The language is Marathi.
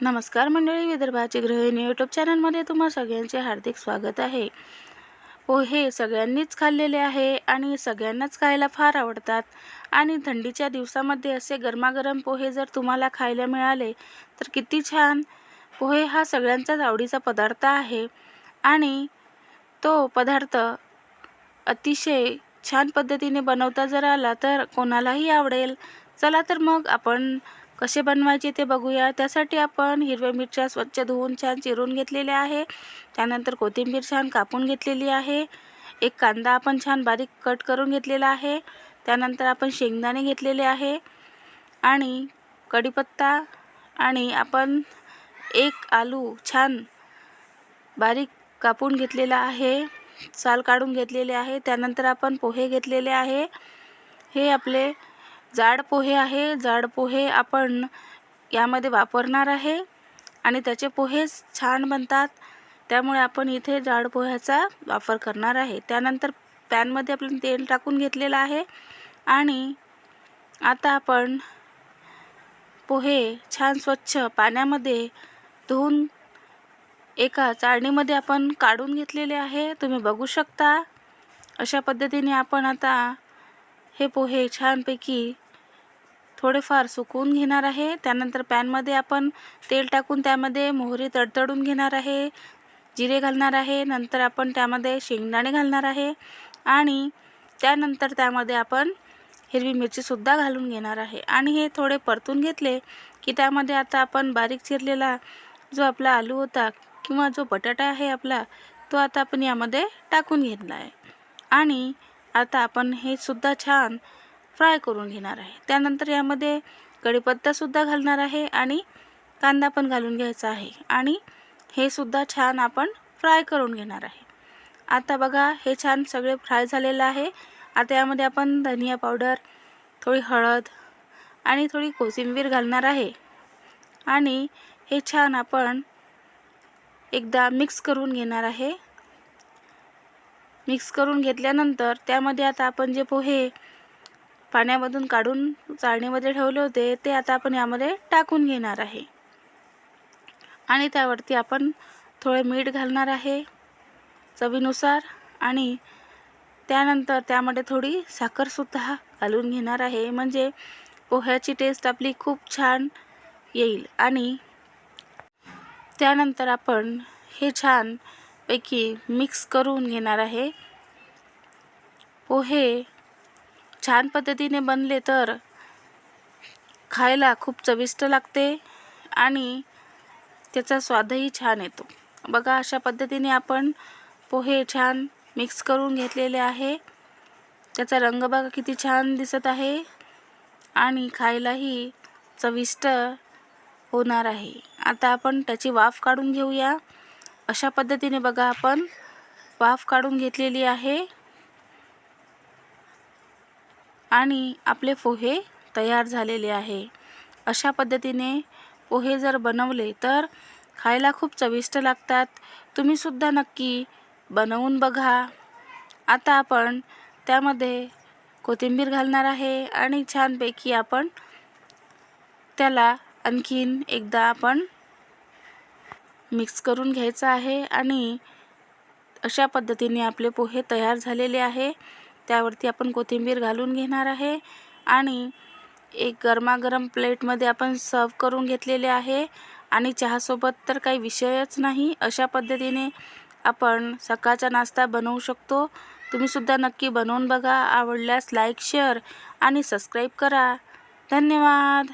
नमस्कार मंडळी, विदर्भाची गृहिणी यूट्यूब चॅनलमध्ये तुम्हा सगळ्यांचे हार्दिक स्वागत आहे। पोहे सगळ्यांनीच खाल्लेले आहे आणि सगळ्यांनाच खायला फार आवडतात आणि थंडीच्या दिवसामध्ये असे गरमागरम पोहे जर तुम्हाला खायला मिळाले तर किती छान। पोहे हा सगळ्यांचाच आवडीचा पदार्थ आहे आणि तो पदार्थ अतिशय छान पद्धतीने बनवता जर आला तर कोणालाही आवडेल। चला तर मग आपण कसे बनवायचे ते बघूया। त्यासाठी आपण हिरव्या मिरच्या स्वच्छ धुवून छान चिरून घेतलेल्या आहे। त्यानंतर कोथिंबीर छान कापून घेतलेली आहे। एक कांदा आपण छान बारीक कट करून घेतलेला आहे। त्यानंतर आपण शेंगदाणे घेतलेले आहे आणि कढीपत्ता आणि आपण एक आलू छान बारीक कापून घेतलेला आहे, साल काढून घेतलेले आहे। त्यानंतर आपण पोहे घेतलेले आहे। हे आपले जाड पोहे आहे। जाड पोहे आपण यामध्ये वापरणार आहे आणि त्याचे पोहे छान बनतात, त्यामुळे आपण इथे जाड पोह्याचा वापर करणार आहे। त्यानंतर पॅनमध्ये आपण तेल टाकून घेतलेलं आहे आणि आता आपण पोहे छान स्वच्छ पाण्यामध्ये धुवून एका चाळणीमध्ये आपण काढून घेतलेले आहे। तुम्ही बघू शकता अशा पद्धतीने आपण आता हे पोहे छानपैकी थोडेफार सुकवून घेणार आहे। त्यानंतर पॅनमध्ये आपण तेल टाकून त्यामध्ये मोहरी तडतडून घेणार आहे, जिरे घालणार आहे, नंतर आपण त्यामध्ये शेंगदाणे घालणार आहे आणि त्यानंतर त्यामध्ये आपण हिरवी मिरचीसुद्धा घालून घेणार आहे आणि हे थोडे परतून घेतले की त्यामध्ये आता आपण बारीक चिरलेला जो आपला आलू होता किंवा जो बटाटा आहे आपला, तो आता आपण यामध्ये टाकून घेतला आहे आणि आता आपण हे सुद्धा छान फ्राय करून घेणार आहे। त्यानंतर यामध्ये कढीपत्तासुद्धा घालणार आहे आणि कांदा पण घालून घ्यायचा आहे आणि हे सुद्धा छान आपण फ्राय करून घेणार आहे। आता बघा हे छान सगळे फ्राय झालेलं आहे। आता यामध्ये आपण धनिया पावडर, थोडी हळद आणि थोडी कोथिंबीर घालणार आहे आणि हे छान आपण एकदा मिक्स करून घेणार आहे। मिक्स करून घेतल्यानंतर त्यामध्ये आता आपण जे पोहे पाण्यामधून काढून चाळणीमध्ये ठेवले होते ते आता आपण यामध्ये टाकून घेणार आहे आणि त्यावरती आपण थोडे मीठ घालणार आहे चवीनुसार आणि त्यानंतर त्यामध्ये थोडी साखरसुद्धा घालून घेणार आहे, म्हणजे पोह्याची टेस्ट आपली खूप छान येईल। आणि त्यानंतर आपण हे छानपैकी मिक्स करून घेणार आहे। पोहे छान पद्धतीने बनले तर खायला खूप चविष्ट लागते आणि त्याचा स्वादही छान येतो। बघा अशा पद्धतीने आपण पोहे छान मिक्स करून घेतलेले आहे। त्याचा रंग बघा किती छान दिसत आहे आणि खायलाही चविष्ट होणार आहे। आता आपण त्याची वाफ काढून घेऊया। अशा पद्धतीने बघा आपण वाफ काढून घेतलेली आहे आणि आपले पोहे तयार झालेले आहे। अशा पद्धतीने पोहे जर बनवले तर खायला खूप चविष्ट लागतात। तुम्ही सुद्धा नक्की बनवून बघा। आता आपण त्यामध्ये कोथिंबीर घालणार आहे आणि छानपैकी आपण त्याला आणखीन एकदा आपण मिक्स करून घ्यायचं आहे आणि अशा पद्धतीने आपले पोहे तयार झालेले आहे। त्यावरती आपण कोथिंबीर घालून घेणार आहे आणि एक गरमागरम प्लेटमध्ये आपण सर्व करून घेतलेले आहे आणि चहासोबत तर काही विषयच नाही। अशा पद्धतीने आपण सकाळचा नाश्ता बनवू शकतो। तुम्ही सुद्धा नक्की बनवून बघा। आवडल्यास लाईक, शेअर आणि सबस्क्राईब करा। धन्यवाद।